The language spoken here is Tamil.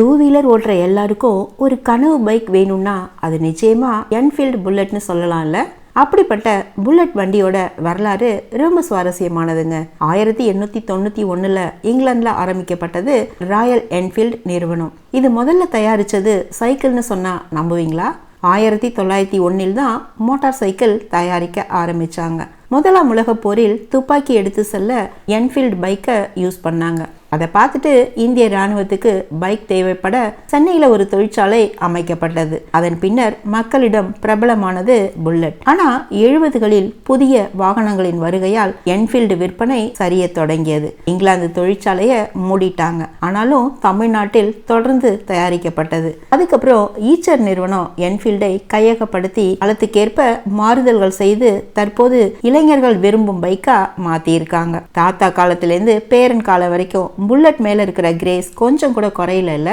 டூ வீலர் ஓட்டுற எல்லாருக்கும் ஒரு கனவு பைக் வேணும்னா அது நிச்சயமா என்ஃபீல்டு புல்லட்னு சொல்லலாம்ல. அப்படிப்பட்ட புல்லட் வண்டியோட வரலாறு ரொம்ப சுவாரஸ்யமானதுங்க. 1891 இங்கிலாந்துல ஆரம்பிக்கப்பட்டது ராயல் என்ஃபீல்டு நிறுவனம். இது முதல்ல தயாரிச்சது சைக்கிள்னு சொன்னா நம்புவீங்களா? 1901 தான் மோட்டார் சைக்கிள் தயாரிக்க ஆரம்பிச்சாங்க. முதலாம் உலக போரில் துப்பாக்கி எடுத்து செல்ல என்ஃபீல்டு பைக்கை யூஸ் பண்ணாங்க. அதை பார்த்துட்டு இந்திய ராணுவத்துக்கு பைக் தேவைப்பட சென்னையில ஒரு தொழிற்சாலை அமைக்கப்பட்டது. அதன் பின்னர் மக்களிடம் பிரபலமானது புல்லட். ஆனா 70களில் புதிய வாகனங்களின் வருகையால் என்ஃபீல்டு விற்பனை சரிய தொடங்கியது. இங்கிலாந்து தொழிற்சாலையை மூடிட்டாங்க. ஆனாலும் தமிழ்நாட்டில் தொடர்ந்து தயாரிக்கப்பட்டது. அதுக்கப்புறம் ஈச்சர் நிறுவனம் என்ஃபீல்டை கையகப்படுத்தி காலத்துக்கேற்ப மாறுதல்கள் செய்து தற்போது இளைஞர்கள் விரும்பும் பைக்கா மாத்திருக்காங்க. தாத்தா காலத்திலேருந்து பேரன் காலம் வரைக்கும் புல்லட் மேல இருக்கிற கிரேஸ் கொஞ்சம் கூட குறையில இல்ல.